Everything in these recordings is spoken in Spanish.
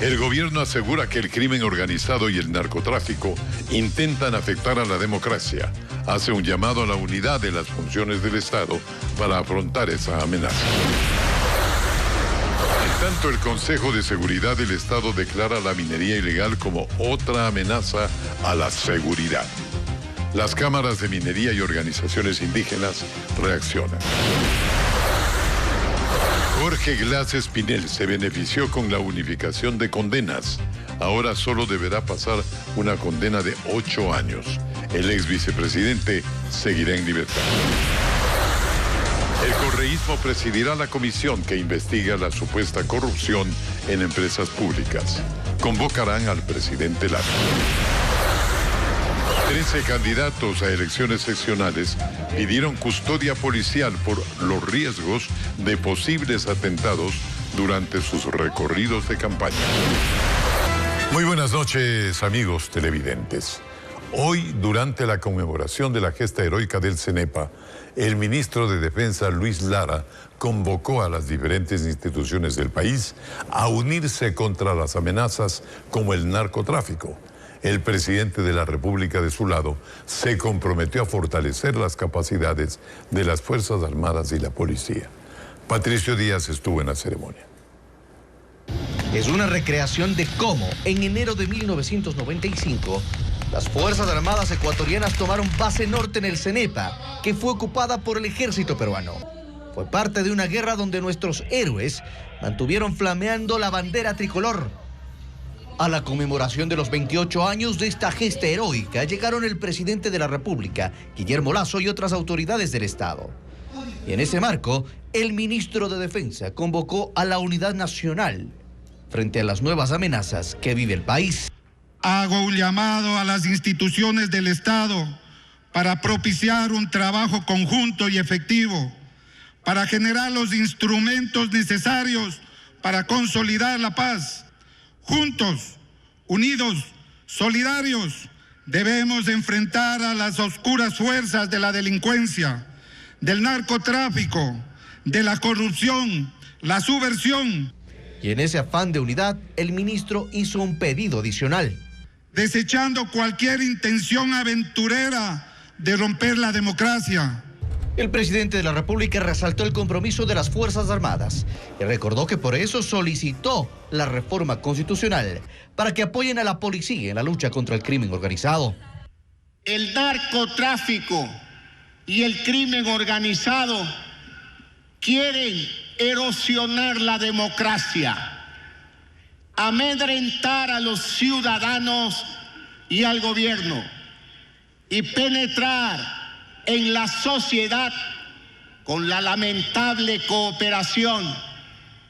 El gobierno asegura que el crimen organizado y el narcotráfico intentan afectar a la democracia. Hace un llamado a la unidad de las funciones del Estado para afrontar esa amenaza. En tanto, el Consejo de Seguridad del Estado declara la minería ilegal como otra amenaza a la seguridad. Las cámaras de minería y organizaciones indígenas reaccionan. Jorge Glass Espinel se benefició con la unificación de condenas. Ahora solo deberá pasar una condena de 8 años. El ex vicepresidente seguirá en libertad. El correísmo presidirá la comisión que investiga la supuesta corrupción en empresas públicas. Convocarán al presidente Lara. 13 candidatos a elecciones seccionales pidieron custodia policial por los riesgos de posibles atentados durante sus recorridos de campaña. Muy buenas noches, amigos televidentes. Hoy, durante la conmemoración de la gesta heroica del CENEPA, el ministro de Defensa, Luis Lara, convocó a las diferentes instituciones del país a unirse contra las amenazas como el narcotráfico. El presidente de la República, de su lado, se comprometió a fortalecer las capacidades de las Fuerzas Armadas y la policía. Patricio Díaz estuvo en la ceremonia. Es una recreación de cómo, en enero de 1995, las Fuerzas Armadas ecuatorianas tomaron base norte en el CENEPA, que fue ocupada por el ejército peruano. Fue parte de una guerra donde nuestros héroes mantuvieron flameando la bandera tricolor. A la conmemoración de los 28 años de esta gesta heroica llegaron el presidente de la República, Guillermo Lasso, y otras autoridades del Estado. Y en ese marco, el ministro de Defensa convocó a la unidad nacional frente a las nuevas amenazas que vive el país. Hago un llamado a las instituciones del Estado para propiciar un trabajo conjunto y efectivo, para generar los instrumentos necesarios para consolidar la paz. Juntos, unidos, solidarios, debemos enfrentar a las oscuras fuerzas de la delincuencia, del narcotráfico, de la corrupción, la subversión. Y en ese afán de unidad, el ministro hizo un pedido adicional. Desechando cualquier intención aventurera de romper la democracia. El presidente de la República resaltó el compromiso de las Fuerzas Armadas y recordó que por eso solicitó la reforma constitucional para que apoyen a la policía en la lucha contra el crimen organizado. El narcotráfico y el crimen organizado quieren erosionar la democracia, amedrentar a los ciudadanos y al gobierno y penetrar en la sociedad con la lamentable cooperación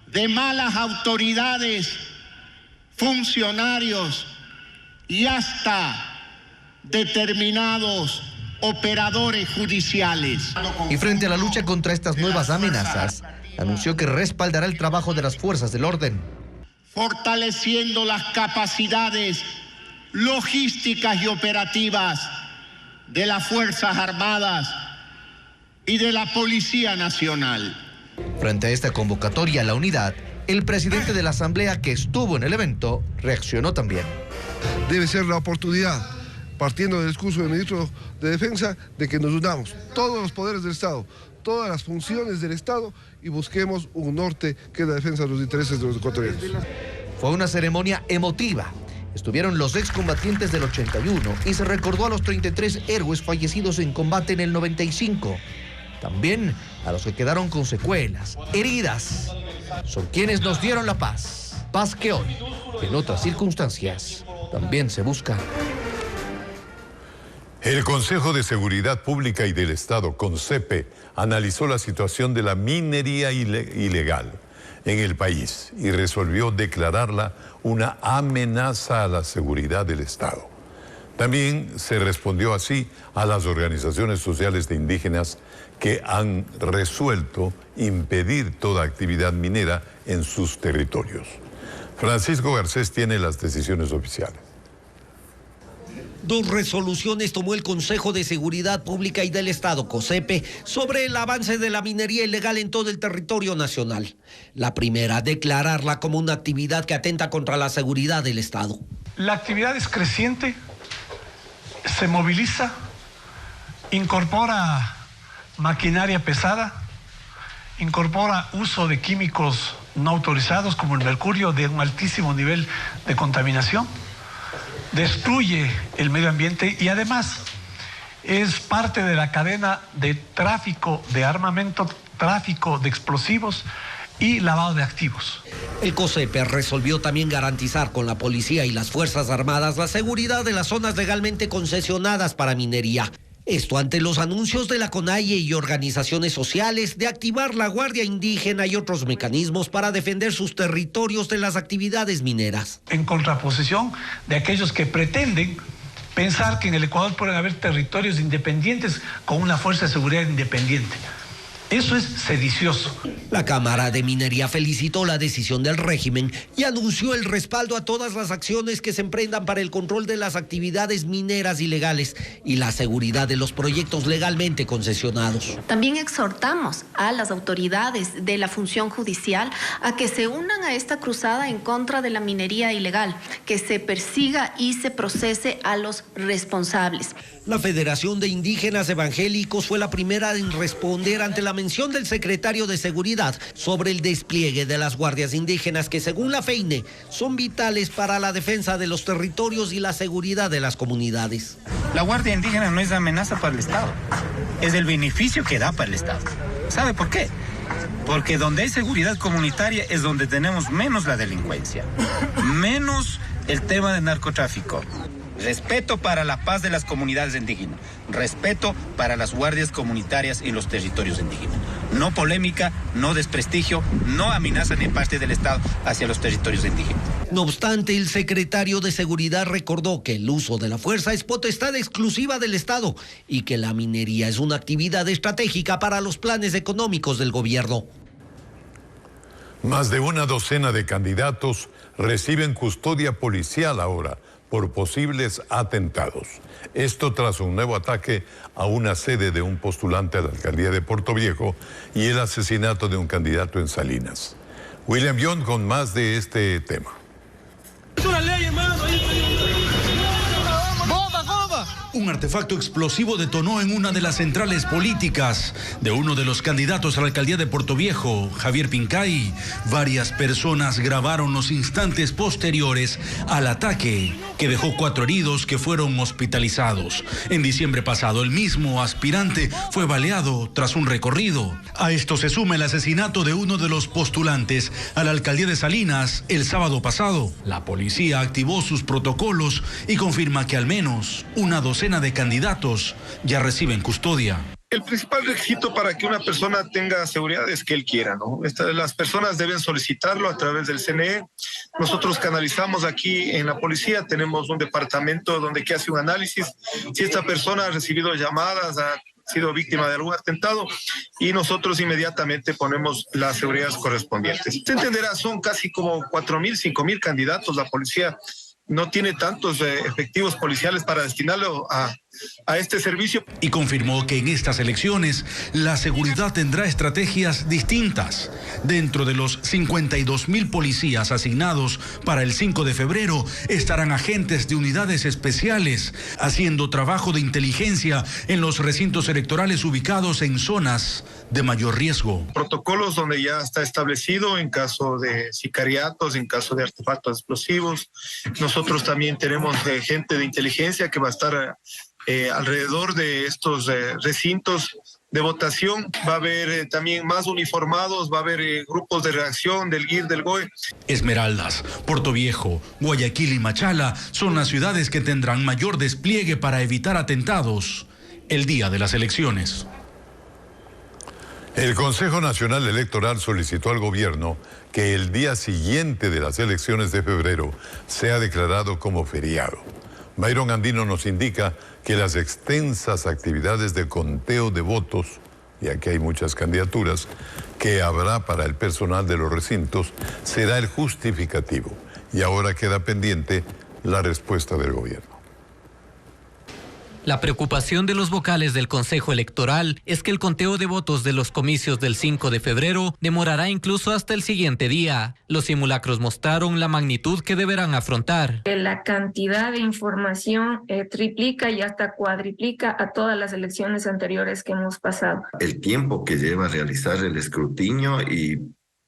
de malas autoridades, funcionarios y hasta determinados operadores judiciales. Y frente a la lucha contra estas nuevas amenazas, anunció que respaldará el trabajo de las fuerzas del orden. Fortaleciendo las capacidades logísticas y operativas de las Fuerzas Armadas y de la Policía Nacional. Frente a esta convocatoria a la unidad, el presidente de la Asamblea, que estuvo en el evento, reaccionó también. Debe ser la oportunidad, partiendo del discurso del ministro de Defensa, de que nos unamos, todos los poderes del Estado, todas las funciones del Estado, y busquemos un norte que es la defensa de los intereses de los ecuatorianos. Fue una ceremonia emotiva. Estuvieron los excombatientes del 81 y se recordó a los 33 héroes fallecidos en combate en el 95. También a los que quedaron con secuelas, heridas. Son quienes nos dieron la paz. Paz que hoy, en otras circunstancias, también se busca. El Consejo de Seguridad Pública y del Estado, CONSEPE, analizó la situación de la minería ilegal en el país y resolvió declararla una amenaza a la seguridad del Estado. También se respondió así a las organizaciones sociales de indígenas que han resuelto impedir toda actividad minera en sus territorios. Francisco Garcés tiene las decisiones oficiales. 2 resoluciones tomó el Consejo de Seguridad Pública y del Estado, COSEPE, sobre el avance de la minería ilegal en todo el territorio nacional. La primera, declararla como una actividad que atenta contra la seguridad del Estado. La actividad es creciente, se moviliza, incorpora maquinaria pesada, incorpora uso de químicos no autorizados como el mercurio de un altísimo nivel de contaminación, destruye el medio ambiente y además es parte de la cadena de tráfico de armamento, tráfico de explosivos y lavado de activos. El COSEPE resolvió también garantizar con la policía y las Fuerzas Armadas la seguridad de las zonas legalmente concesionadas para minería. Esto ante los anuncios de la CONAIE y organizaciones sociales de activar la Guardia Indígena y otros mecanismos para defender sus territorios de las actividades mineras. En contraposición de aquellos que pretenden pensar que en el Ecuador pueden haber territorios independientes con una fuerza de seguridad independiente. Eso es sedicioso. La Cámara de Minería felicitó la decisión del régimen y anunció el respaldo a todas las acciones que se emprendan para el control de las actividades mineras ilegales y la seguridad de los proyectos legalmente concesionados. También exhortamos a las autoridades de la función judicial a que se unan a esta cruzada en contra de la minería ilegal, que se persiga y se procese a los responsables. La Federación de Indígenas Evangélicos fue la primera en responder ante la mención del secretario de Seguridad sobre el despliegue de las guardias indígenas que, según la FEINE, son vitales para la defensa de los territorios y la seguridad de las comunidades. La Guardia Indígena no es amenaza para el Estado, es el beneficio que da para el Estado. ¿Sabe por qué? Porque donde hay seguridad comunitaria es donde tenemos menos la delincuencia, menos el tema del narcotráfico. Respeto para la paz de las comunidades indígenas, respeto para las guardias comunitarias en los territorios indígenas. No polémica, no desprestigio, no amenaza ni parte del Estado hacia los territorios indígenas. No obstante, el secretario de Seguridad recordó que el uso de la fuerza es potestad exclusiva del Estado y que la minería es una actividad estratégica para los planes económicos del gobierno. Más de una docena de candidatos reciben custodia policial ahora por posibles atentados. Esto tras un nuevo ataque a una sede de un postulante a la alcaldía de Portoviejo y el asesinato de un candidato en Salinas. William Young con más de este tema. Es una ley, hermano. Un artefacto explosivo detonó en una de las centrales políticas de uno de los candidatos a la alcaldía de Portoviejo, Javier Pincay. Varias personas grabaron los instantes posteriores al ataque, que dejó 4 heridos que fueron hospitalizados. En diciembre pasado, el mismo aspirante fue baleado tras un recorrido. A esto se suma el asesinato de uno de los postulantes a la alcaldía de Salinas el sábado pasado. La policía activó sus protocolos y confirma que al menos una docena de candidatos ya reciben custodia. El principal requisito para que una persona tenga seguridad es que él quiera, ¿no? Las personas deben solicitarlo a través del CNE. Nosotros canalizamos aquí en la policía, tenemos un departamento donde que hace un análisis. Si esta persona ha recibido llamadas, ha sido víctima de algún atentado, y nosotros inmediatamente ponemos las seguridades correspondientes. Se entenderá, son casi como 4.000, 5.000 candidatos. La policía no tiene tantos efectivos policiales para destinarlo a este servicio. Y confirmó que en estas elecciones la seguridad tendrá estrategias distintas. Dentro de los 52.000 policías asignados para el 5 de febrero estarán agentes de unidades especiales haciendo trabajo de inteligencia en los recintos electorales ubicados en zonas de mayor riesgo. Protocolos donde ya está establecido en caso de sicariatos, en caso de artefactos explosivos. Nosotros también tenemos gente de inteligencia que va a estar alrededor de estos recintos de votación. Va a haber también más uniformados, va a haber grupos de reacción del GIR, del GOE. Esmeraldas, Portoviejo, Guayaquil y Machala son las ciudades que tendrán mayor despliegue para evitar atentados el día de las elecciones. El Consejo Nacional Electoral solicitó al gobierno que el día siguiente de las elecciones de febrero sea declarado como feriado. Byron Andino nos indica que las extensas actividades de conteo de votos, y aquí hay muchas candidaturas, que habrá para el personal de los recintos, será el justificativo. Y ahora queda pendiente la respuesta del gobierno. La preocupación de los vocales del Consejo Electoral es que el conteo de votos de los comicios del 5 de febrero demorará incluso hasta el siguiente día. Los simulacros mostraron la magnitud que deberán afrontar. La cantidad de información triplica y hasta cuadriplica a todas las elecciones anteriores que hemos pasado. El tiempo que lleva a realizar el escrutinio y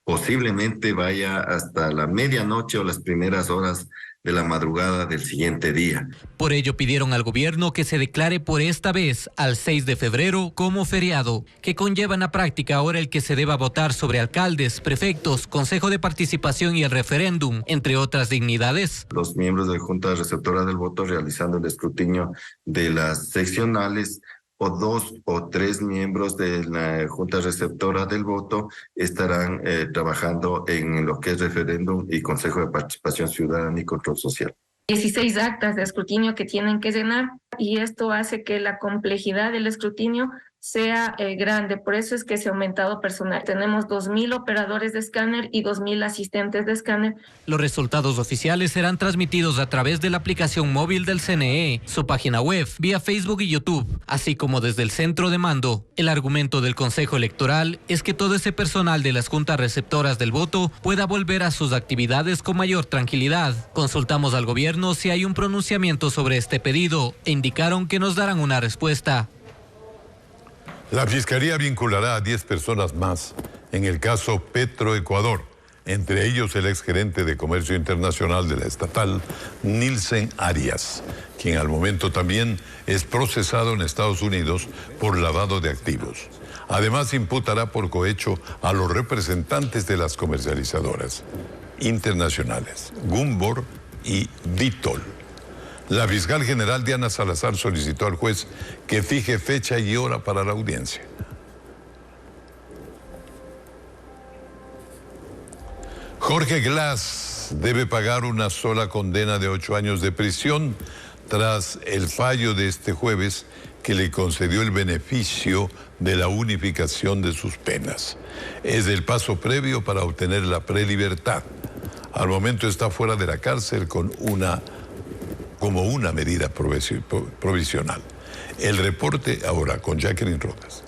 posiblemente vaya hasta la medianoche o las primeras horas de la madrugada del siguiente día. Por ello pidieron al gobierno que se declare por esta vez al 6 de febrero como feriado, que conlleva en la práctica ahora el que se deba votar sobre alcaldes, prefectos, consejo de participación y el referéndum, entre otras dignidades. Los miembros de la Junta Receptora del Voto realizando el escrutinio de las seccionales o 2 o 3 miembros de la Junta Receptora del Voto estarán trabajando en lo que es referéndum y Consejo de Participación Ciudadana y Control Social. 16 actas de escrutinio que tienen que llenar y esto hace que la complejidad del escrutinio sea grande. Por eso es que se ha aumentado personal. Tenemos 2.000 operadores de escáner y 2.000 asistentes de escáner. Los resultados oficiales serán transmitidos a través de la aplicación móvil del CNE, su página web, vía Facebook y YouTube, así como desde el centro de mando. El argumento del Consejo Electoral es que todo ese personal de las juntas receptoras del voto pueda volver a sus actividades con mayor tranquilidad. Consultamos al gobierno si hay un pronunciamiento sobre este pedido e indicaron que nos darán una respuesta. La Fiscalía vinculará a 10 personas más en el caso Petroecuador, entre ellos el exgerente de Comercio Internacional de la estatal, Nilsen Arias, quien al momento también es procesado en Estados Unidos por lavado de activos. Además, imputará por cohecho a los representantes de las comercializadoras internacionales, Gumbor y Vitol. La fiscal general Diana Salazar solicitó al juez que fije fecha y hora para la audiencia. Jorge Glass debe pagar una sola condena de 8 años de prisión tras el fallo de este jueves que le concedió el beneficio de la unificación de sus penas. Es el paso previo para obtener la prelibertad. Al momento está fuera de la cárcel como una medida provisional. El reporte ahora con Jacqueline Rodas.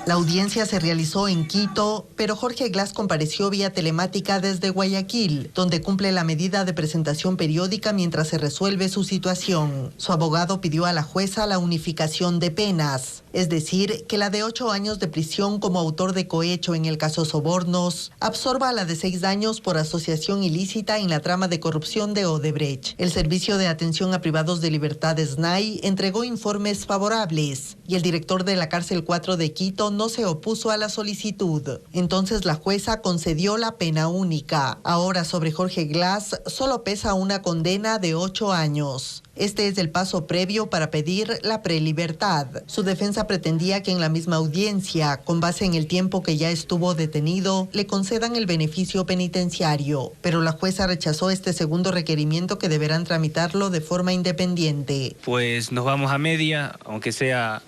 La audiencia se realizó en Quito, pero Jorge Glass compareció vía telemática desde Guayaquil, donde cumple la medida de presentación periódica mientras se resuelve su situación. Su abogado pidió a la jueza la unificación de penas, es decir, que la de 8 años de prisión como autor de cohecho en el caso Sobornos absorba la de 6 años por asociación ilícita en la trama de corrupción de Odebrecht. El Servicio de Atención a Privados de Libertad SNAI entregó informes favorables y el director de la cárcel 4 de Quito no se opuso a la solicitud. Entonces la jueza concedió la pena única. Ahora sobre Jorge Glass solo pesa una condena de 8 años. Este es el paso previo para pedir la prelibertad. Su defensa pretendía que en la misma audiencia, con base en el tiempo que ya estuvo detenido, le concedan el beneficio penitenciario. Pero la jueza rechazó este segundo requerimiento que deberán tramitarlo de forma independiente. Pues nos vamos a media, aunque sea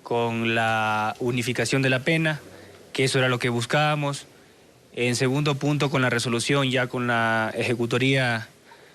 con la unificación de la pena, que eso era lo que buscábamos. En segundo punto, con la resolución, ya con la ejecutoría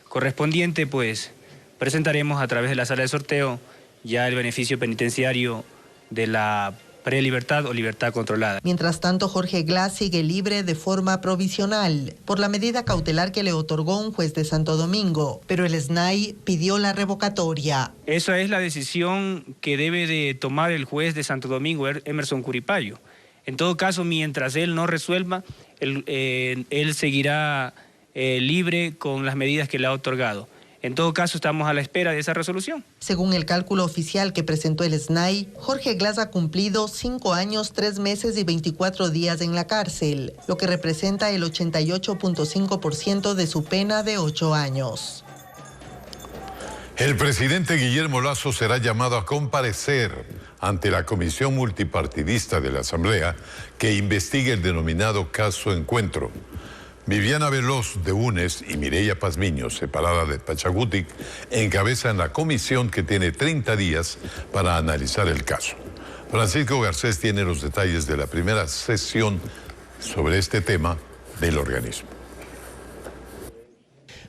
correspondiente, pues presentaremos a través de la sala de sorteo ya el beneficio penitenciario de la prelibertad o libertad controlada. Mientras tanto, Jorge Glass sigue libre de forma provisional por la medida cautelar que le otorgó un juez de Santo Domingo, pero el SNAI pidió la revocatoria. Esa es la decisión que debe de tomar el juez de Santo Domingo, Emerson Curipayo. En todo caso, mientras él no resuelva, él seguirá libre con las medidas que le ha otorgado. En todo caso, estamos a la espera de esa resolución. Según el cálculo oficial que presentó el SNAI, Jorge Glass ha cumplido 5 años, 3 meses y 24 días en la cárcel, lo que representa el 88.5% de su pena de 8 años. El presidente Guillermo Lasso será llamado a comparecer ante la Comisión Multipartidista de la Asamblea que investigue el denominado caso Encuentro. Viviana Veloz de UNES y Mireya Pazmiño, separada de Pachacutic, encabezan la comisión que tiene 30 días para analizar el caso. Francisco Garcés tiene los detalles de la primera sesión sobre este tema del organismo.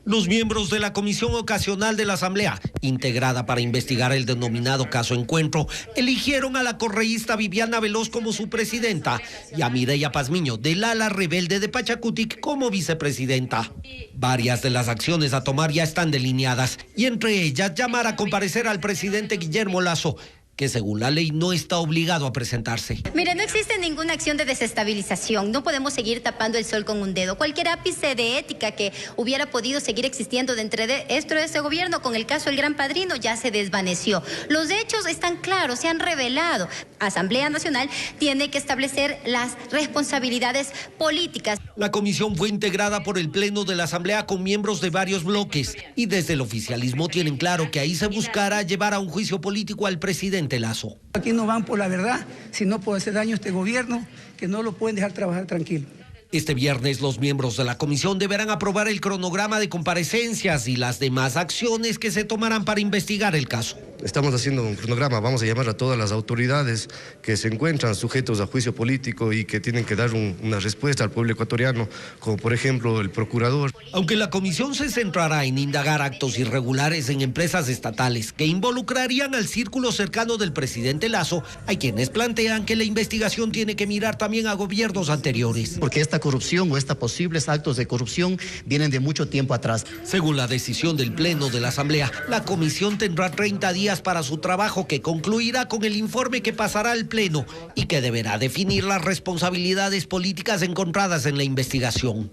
Los miembros de la Comisión Ocasional de la Asamblea, integrada para investigar el denominado caso Encuentro, eligieron a la correísta Viviana Veloz como su presidenta y a Mireya Pazmiño, del ala rebelde de Pachacutic, como vicepresidenta. Varias de las acciones a tomar ya están delineadas y entre ellas llamar a comparecer al presidente Guillermo Lasso, que según la ley no está obligado a presentarse. Mire, no existe ninguna acción de desestabilización. No podemos seguir tapando el sol con un dedo. Cualquier ápice de ética que hubiera podido seguir existiendo dentro de este gobierno con el caso del Gran Padrino ya se desvaneció. Los hechos están claros, se han revelado. Asamblea Nacional tiene que establecer las responsabilidades políticas. La comisión fue integrada por el Pleno de la Asamblea con miembros de varios bloques y desde el oficialismo tienen claro que ahí se buscará llevar a un juicio político al presidente Lasso. Aquí no van por la verdad, si no puede hacer daño a este gobierno, que no lo pueden dejar trabajar tranquilo. Este viernes los miembros de la comisión deberán aprobar el cronograma de comparecencias y las demás acciones que se tomarán para investigar el caso. Estamos haciendo un cronograma, vamos a llamar a todas las autoridades que se encuentran sujetos a juicio político y que tienen que dar una respuesta al pueblo ecuatoriano, como por ejemplo el procurador. Aunque la comisión se centrará en indagar actos irregulares en empresas estatales que involucrarían al círculo cercano del presidente Lasso, hay quienes plantean que la investigación tiene que mirar también a gobiernos anteriores. Porque esta corrupción o estos posibles actos de corrupción vienen de mucho tiempo atrás. Según la decisión del Pleno de la Asamblea, la comisión tendrá 30 días para su trabajo, que concluirá con el informe que pasará al Pleno y que deberá definir las responsabilidades políticas encontradas en la investigación.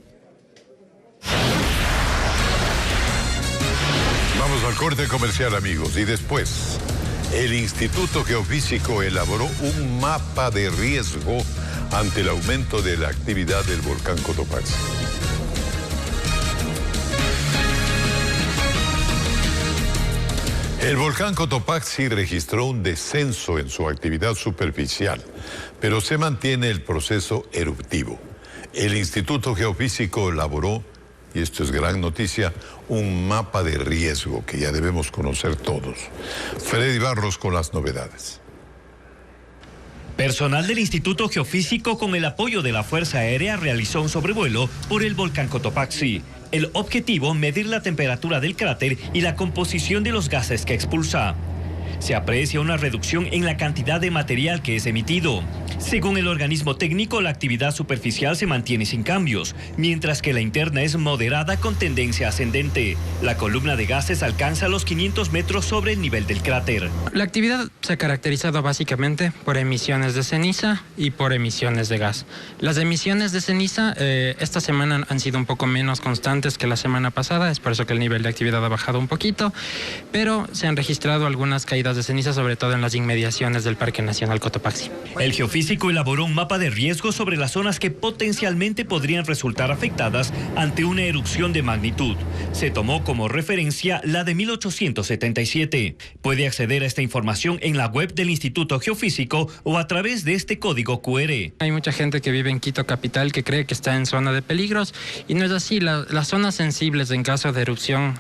Vamos al corte comercial, amigos, y después el Instituto Geofísico elaboró un mapa de riesgo ante el aumento de la actividad del volcán Cotopaxi. El volcán Cotopaxi registró un descenso en su actividad superficial, pero se mantiene el proceso eruptivo. El Instituto Geofísico elaboró, y esto es gran noticia, un mapa de riesgo que ya debemos conocer todos. Freddy Barros con las novedades. Personal del Instituto Geofísico con el apoyo de la Fuerza Aérea realizó un sobrevuelo por el volcán Cotopaxi. El objetivo, medir la temperatura del cráter y la composición de los gases que expulsa. Se aprecia una reducción en la cantidad de material que es emitido. Según el organismo técnico, la actividad superficial se mantiene sin cambios, mientras que la interna es moderada con tendencia ascendente. La columna de gases alcanza los 500 metros sobre el nivel del cráter. La actividad se ha caracterizado básicamente por emisiones de ceniza y por emisiones de gas. Las emisiones de ceniza esta semana han sido un poco menos constantes que la semana pasada, es por eso que el nivel de actividad ha bajado un poquito, pero se han registrado algunas caídas de ceniza, sobre todo en las inmediaciones del Parque Nacional Cotopaxi. El geofísico elaboró un mapa de riesgo sobre las zonas que potencialmente podrían resultar afectadas ante una erupción de magnitud. Se tomó como referencia la de 1877. Puede acceder a esta información en la web del Instituto Geofísico o a través de este código QR. Hay mucha gente que vive en Quito capital que cree que está en zona de peligros y no es así. Las zonas sensibles en caso de erupción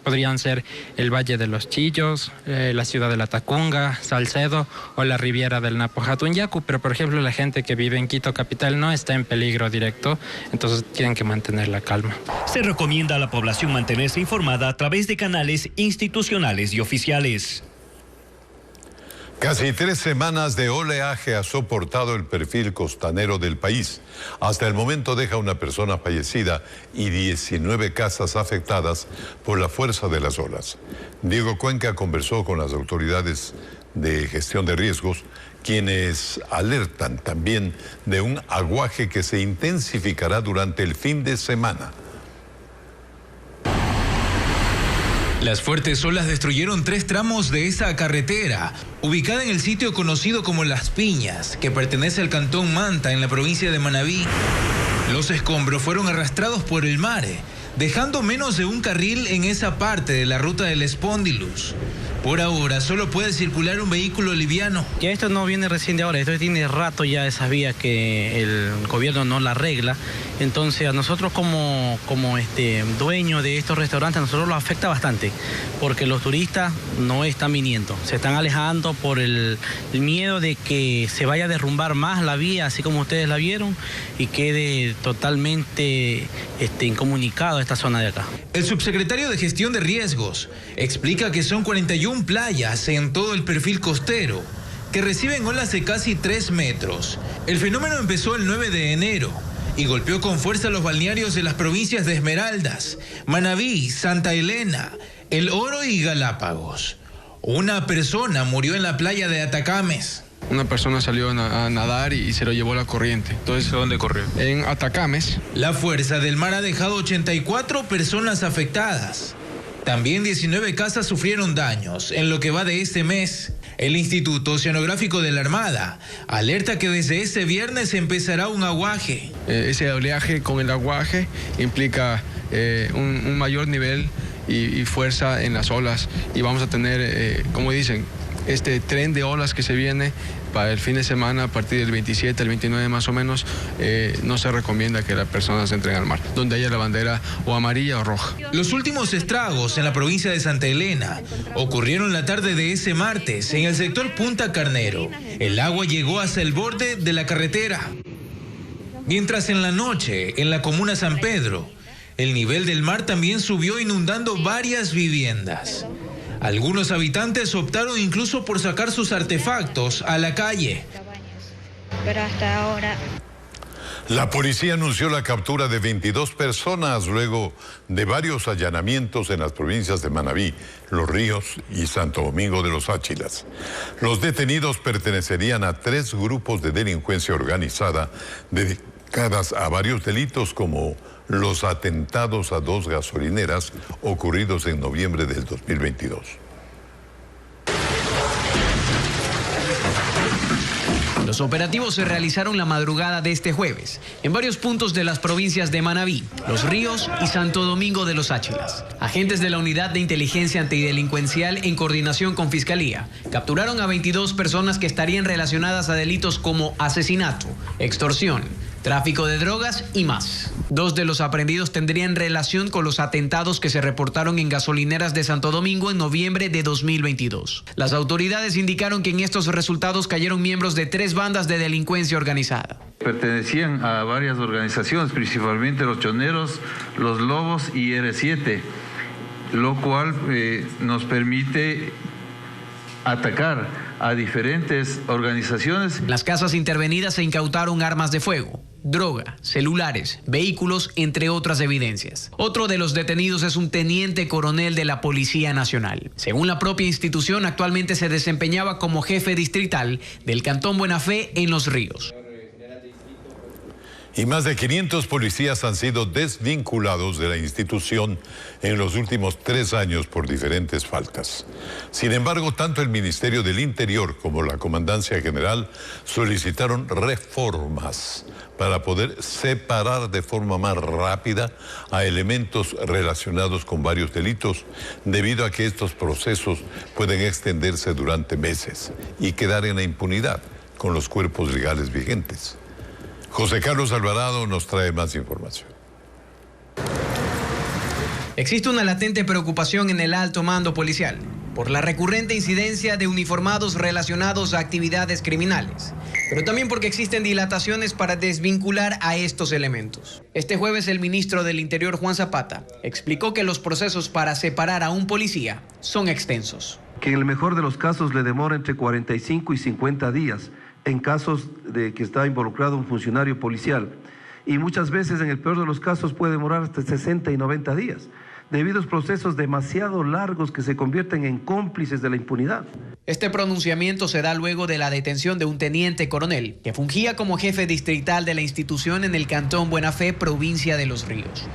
podrían ser el Valle de los Chillos, la ciudad de La Tacunga, Salcedo o la Riviera del Napo Hatunyaku, pero por ejemplo la gente que vive en Quito capital no está en peligro directo, entonces tienen que mantener la calma. Se recomienda a la población mantenerse informada a través de canales institucionales y oficiales. Casi 3 semanas de oleaje ha soportado el perfil costanero del país. Hasta el momento deja una persona fallecida y 19 casas afectadas por la fuerza de las olas. Diego Cuenca conversó con las autoridades de gestión de riesgos, quienes alertan también de un aguaje que se intensificará durante el fin de semana. Las fuertes olas destruyeron 3 tramos de esa carretera, ubicada en el sitio conocido como Las Piñas, que pertenece al cantón Manta, en la provincia de Manabí. Los escombros fueron arrastrados por el mar, dejando menos de un carril en esa parte de la ruta del Espóndilus. Por ahora solo puede circular un vehículo liviano. Ya esto no viene recién de ahora, esto tiene rato ya esa vía que el gobierno no la arregla. Entonces a nosotros como dueño de estos restaurantes, a nosotros nos afecta bastante, porque los turistas no están viniendo, se están alejando por el miedo de que se vaya a derrumbar más la vía, así como ustedes la vieron, y quede totalmente incomunicado esta zona de acá. El subsecretario de Gestión de Riesgos explica que son 41 playas en todo el perfil costero que reciben olas de casi 3 metros. El fenómeno empezó el 9 de enero y golpeó con fuerza los balnearios de las provincias de Esmeraldas, Manabí, Santa Elena, El Oro y Galápagos. Una persona murió en la playa de Atacames. Una persona salió a nadar y se lo llevó la corriente. Entonces, ¿dónde corrió? En Atacames. La fuerza del mar ha dejado 84 personas afectadas. También 19 casas sufrieron daños en lo que va de este mes. El Instituto Oceanográfico de la Armada alerta que desde este viernes empezará un aguaje. Ese oleaje con el aguaje implica un mayor nivel y fuerza en las olas. Y vamos a tener, como dicen, este tren de olas que se viene para el fin de semana a partir del 27 al 29 más o menos. No se recomienda que las personas entren al mar, donde haya la bandera o amarilla o roja. Los últimos estragos en la provincia de Santa Elena ocurrieron la tarde de ese martes en el sector Punta Carnero. El agua llegó hasta el borde de la carretera. Mientras en la noche, en la comuna San Pedro, el nivel del mar también subió inundando varias viviendas. Algunos habitantes optaron incluso por sacar sus artefactos a la calle. Pero hasta ahora... La policía anunció la captura de 22 personas luego de varios allanamientos en las provincias de Manabí, Los Ríos y Santo Domingo de los Áchilas. Los detenidos pertenecerían a 3 grupos de delincuencia organizada dedicadas a varios delitos como los atentados a 2 gasolineras ocurridos en noviembre del 2022. Los operativos se realizaron la madrugada de este jueves en varios puntos de las provincias de Manabí, Los Ríos y Santo Domingo de los Áchilas. Agentes de la Unidad de Inteligencia Antidelincuencial, en coordinación con Fiscalía, capturaron a 22 personas que estarían relacionadas a delitos como asesinato, extorsión, tráfico de drogas y más. 2 de los aprehendidos tendrían relación con los atentados que se reportaron en gasolineras de Santo Domingo en noviembre de 2022. Las autoridades indicaron que en estos resultados cayeron miembros de 3 bandas de delincuencia organizada. Pertenecían a varias organizaciones, principalmente los Choneros, los Lobos y R7, lo cual nos permite atacar a diferentes organizaciones. En las casas intervenidas se incautaron armas de fuego, droga, celulares, vehículos, entre otras evidencias. Otro de los detenidos es un teniente coronel de la Policía Nacional. Según la propia institución, actualmente se desempeñaba como jefe distrital del Cantón Buena Fe en Los Ríos. Y más de 500 policías han sido desvinculados de la institución en los últimos 3 años por diferentes faltas. Sin embargo, tanto el Ministerio del Interior como la Comandancia General solicitaron reformas para poder separar de forma más rápida a elementos relacionados con varios delitos, debido a que estos procesos pueden extenderse durante meses y quedar en la impunidad con los cuerpos legales vigentes. José Carlos Alvarado nos trae más información. Existe una latente preocupación en el alto mando policial por la recurrente incidencia de uniformados relacionados a actividades criminales, pero también porque existen dilataciones para desvincular a estos elementos. Este jueves el ministro del Interior, Juan Zapata, explicó que los procesos para separar a un policía son extensos. Que en el mejor de los casos le demora entre 45 y 50 días en casos de que está involucrado un funcionario policial. Y muchas veces, en el peor de los casos, puede demorar hasta 60 y 90 días, debido a procesos demasiado largos que se convierten en cómplices de la impunidad. Este pronunciamiento se da luego de la detención de un teniente coronel que fungía como jefe distrital de la institución en el Cantón Buena Fe, provincia de Los Ríos.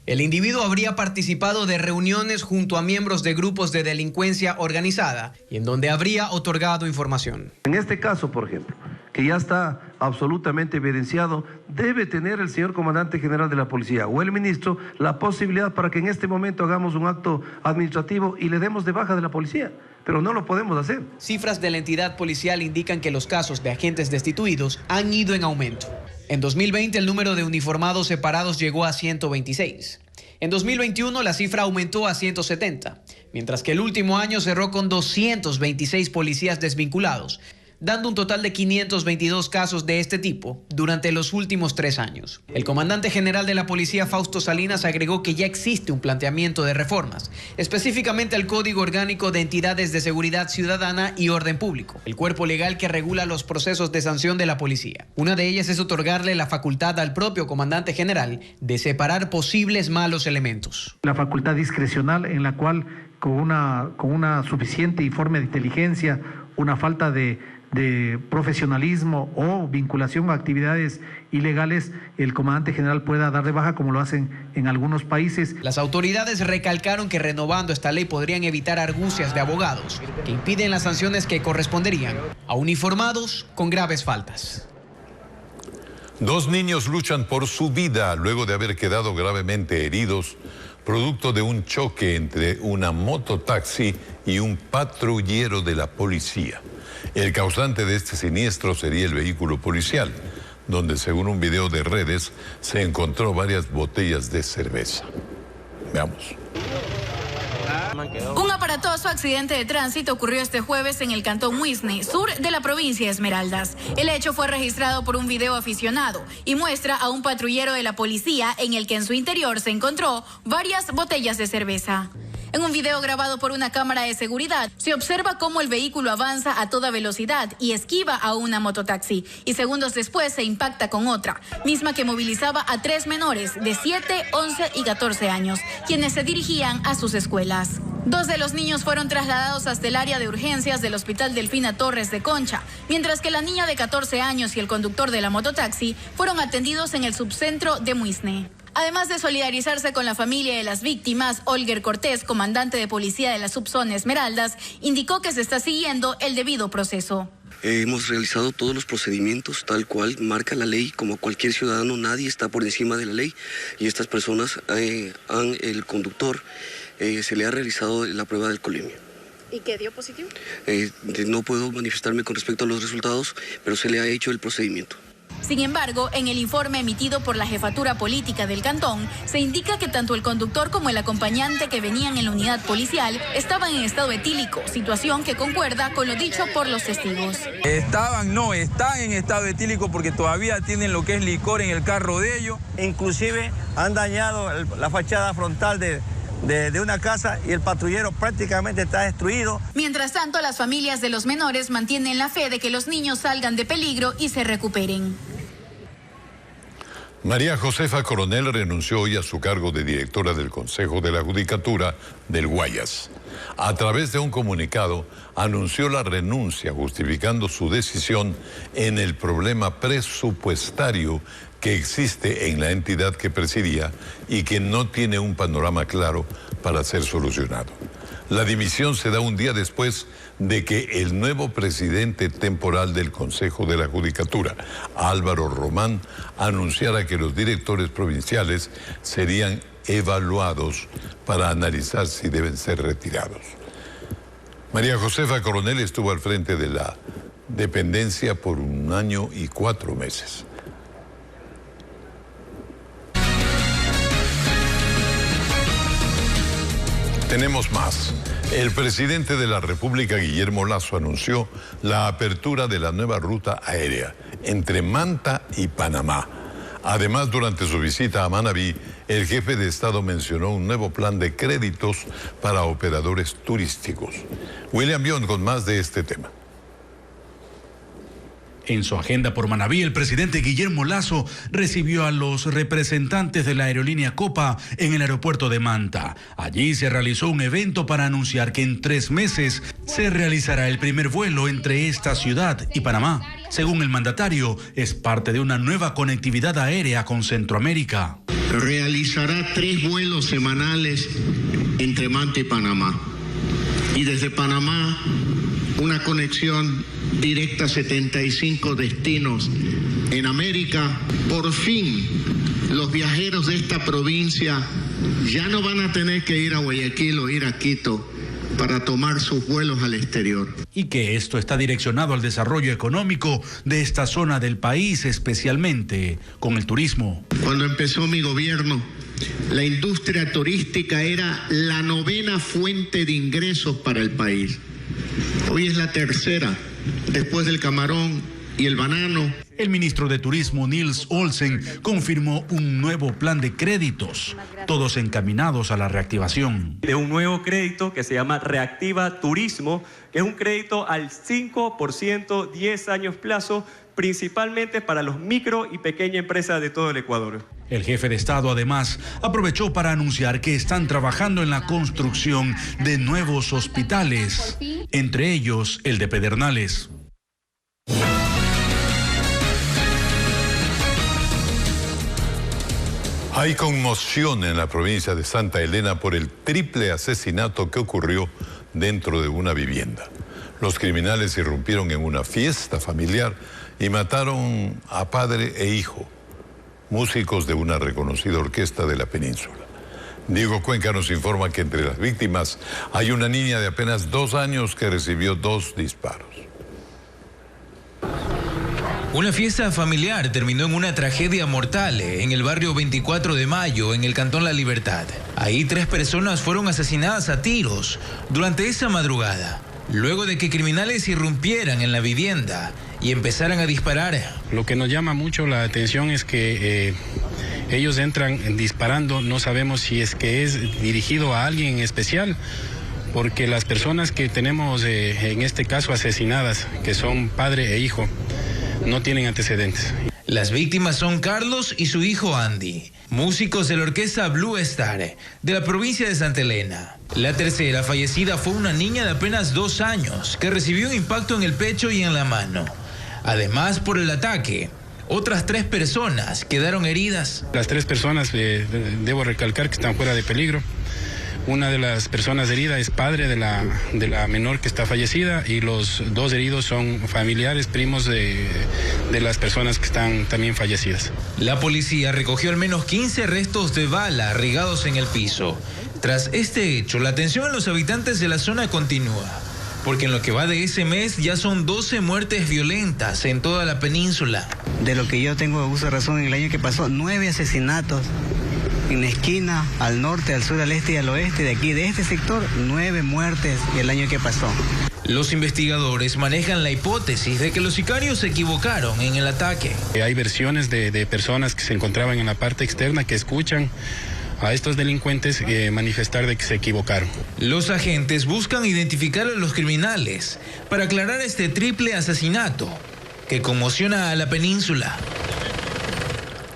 El individuo habría participado de reuniones junto a miembros de grupos de delincuencia organizada y en donde habría otorgado información. En este caso, por ejemplo, que ya está absolutamente evidenciado, debe tener el señor comandante general de la policía o el ministro la posibilidad para que en este momento hagamos un acto administrativo y le demos de baja de la policía, pero no lo podemos hacer. Cifras de la entidad policial indican que los casos de agentes destituidos han ido en aumento. En 2020 el número de uniformados separados llegó a 126. En 2021 la cifra aumentó a 170, mientras que el último año cerró con 226 policías desvinculados, dando un total de 522 casos de este tipo durante los últimos 3 años. El comandante general de la policía, Fausto Salinas, agregó que ya existe un planteamiento de reformas, específicamente al Código Orgánico de Entidades de Seguridad Ciudadana y Orden Público, el cuerpo legal que regula los procesos de sanción de la policía. Una de ellas es otorgarle la facultad al propio comandante general de separar posibles malos elementos. La facultad discrecional en la cual con una suficiente informe de inteligencia, una falta de profesionalismo o vinculación a actividades ilegales, el comandante general pueda dar de baja como lo hacen en algunos países. Las autoridades recalcaron que renovando esta ley podrían evitar argucias de abogados que impiden las sanciones que corresponderían a uniformados con graves faltas. 2 niños luchan por su vida luego de haber quedado gravemente heridos producto de un choque entre una mototaxi y un patrullero de la policía. El causante de este siniestro sería el vehículo policial, donde según un video de redes se encontró varias botellas de cerveza. Veamos. Un aparatoso accidente de tránsito ocurrió este jueves en el cantón Muisne, sur de la provincia de Esmeraldas. El hecho fue registrado por un video aficionado y muestra a un patrullero de la policía en el que en su interior se encontró varias botellas de cerveza. En un video grabado por una cámara de seguridad, se observa cómo el vehículo avanza a toda velocidad y esquiva a una mototaxi, y segundos después se impacta con otra, misma que movilizaba a 3 menores de 7, 11 y 14 años, quienes se dirigían a sus escuelas. 2 de los niños fueron trasladados hasta el área de urgencias del Hospital Delfina Torres de Concha, mientras que la niña de 14 años y el conductor de la mototaxi fueron atendidos en el subcentro de Muisne. Además de solidarizarse con la familia de las víctimas, Olger Cortés, comandante de policía de la subzona Esmeraldas, indicó que se está siguiendo el debido proceso. Hemos realizado todos los procedimientos tal cual marca la ley. Como cualquier ciudadano, nadie está por encima de la ley, y estas personas, el conductor, se le ha realizado la prueba de alcoholemia. ¿Y qué dio positivo? No puedo manifestarme con respecto a los resultados, pero se le ha hecho el procedimiento. Sin embargo, en el informe emitido por la jefatura política del cantón, se indica que tanto el conductor como el acompañante que venían en la unidad policial estaban en estado etílico, situación que concuerda con lo dicho por los testigos. Están en estado etílico porque todavía tienen lo que es licor en el carro de ellos. Inclusive han dañado la fachada frontal de una casa y el patrullero prácticamente está destruido. Mientras tanto, las familias de los menores mantienen la fe de que los niños salgan de peligro y se recuperen. María Josefa Coronel renunció hoy a su cargo de directora del Consejo de la Judicatura del Guayas. A través de un comunicado, anunció la renuncia justificando su decisión en el problema presupuestario que existe en la entidad que presidía y que no tiene un panorama claro para ser solucionado. La dimisión se da un día después de que el nuevo presidente temporal del Consejo de la Judicatura, Álvaro Román, anunciara que los directores provinciales serían evaluados para analizar si deben ser retirados. María Josefa Coronel estuvo al frente de la dependencia por 1 año y 4 meses. Tenemos más. El presidente de la República, Guillermo Lasso, anunció la apertura de la nueva ruta aérea entre Manta y Panamá. Además, durante su visita a Manabí, el jefe de Estado mencionó un nuevo plan de créditos para operadores turísticos. William Bion con más de este tema. En su agenda por Manabí, el presidente Guillermo Lasso recibió a los representantes de la aerolínea Copa en el aeropuerto de Manta. Allí se realizó un evento para anunciar que en 3 meses se realizará el primer vuelo entre esta ciudad y Panamá. Según el mandatario, es parte de una nueva conectividad aérea con Centroamérica. Realizará 3 vuelos semanales entre Manta y Panamá. Y desde Panamá, una conexión directa a 75 destinos en América. Por fin, los viajeros de esta provincia ya no van a tener que ir a Guayaquil o ir a Quito para tomar sus vuelos al exterior. Y que esto está direccionado al desarrollo económico de esta zona del país, especialmente con el turismo. Cuando empezó mi gobierno, la industria turística era la 9ª fuente de ingresos para el país. Hoy es la 3ª. después del camarón y el banano. El ministro de Turismo, Nils Olsen, confirmó un nuevo plan de créditos, todos encaminados a la reactivación. De un nuevo crédito que se llama Reactiva Turismo, que es un crédito al 5%, 10 años plazo, principalmente para los micro y pequeñas empresas de todo el Ecuador. El jefe de Estado además aprovechó para anunciar que están trabajando en la construcción de nuevos hospitales, entre ellos el de Pedernales. Hay conmoción en la provincia de Santa Elena por el triple asesinato que ocurrió dentro de una vivienda. Los criminales irrumpieron en una fiesta familiar y mataron a padre e hijo, músicos de una reconocida orquesta de la península. Diego Cuenca nos informa que entre las víctimas hay una niña de apenas 2 años que recibió 2 disparos. Una fiesta familiar terminó en una tragedia mortal en el barrio 24 de Mayo, en el Cantón La Libertad. Ahí 3 personas fueron asesinadas a tiros durante esa madrugada, luego de que criminales irrumpieran en la vivienda y empezaran a disparar. Lo que nos llama mucho la atención es que ellos entran disparando, no sabemos si es que es dirigido a alguien en especial, porque las personas que tenemos en este caso asesinadas, que son padre e hijo, no tienen antecedentes. Las víctimas son Carlos y su hijo Andy, músicos de la orquesta Blue Star de la provincia de Santa Elena. La tercera fallecida fue una niña de apenas 2 años que recibió un impacto en el pecho y en la mano. Además, por el ataque, otras 3 personas quedaron heridas. Las 3 personas, debo recalcar que están fuera de peligro. Una de las personas heridas es padre de la menor que está fallecida y los 2 heridos son familiares, primos de las personas que están también fallecidas. La policía recogió al menos 15 restos de bala regados en el piso. Tras este hecho, la atención a los habitantes de la zona continúa, porque en lo que va de ese mes ya son 12 muertes violentas en toda la península. De lo que yo tengo uso de razón, en el año que pasó, 9 asesinatos. En la esquina, al norte, al sur, al este y al oeste, de aquí, de este sector, 9 muertes el año que pasó. Los investigadores manejan la hipótesis de que los sicarios se equivocaron en el ataque. Hay versiones de personas que se encontraban en la parte externa que escuchan a estos delincuentes manifestar de que se equivocaron. Los agentes buscan identificar a los criminales para aclarar este triple asesinato que conmociona a la península.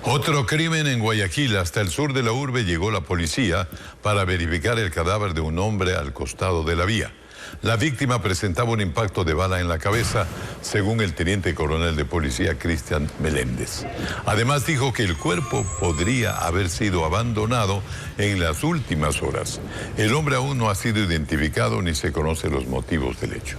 Otro crimen en Guayaquil. Hasta el sur de la urbe llegó la policía para verificar el cadáver de un hombre al costado de la vía. La víctima presentaba un impacto de bala en la cabeza, según el teniente coronel de policía Cristian Meléndez. Además dijo que el cuerpo podría haber sido abandonado en las últimas horas. El hombre aún no ha sido identificado ni se conocen los motivos del hecho.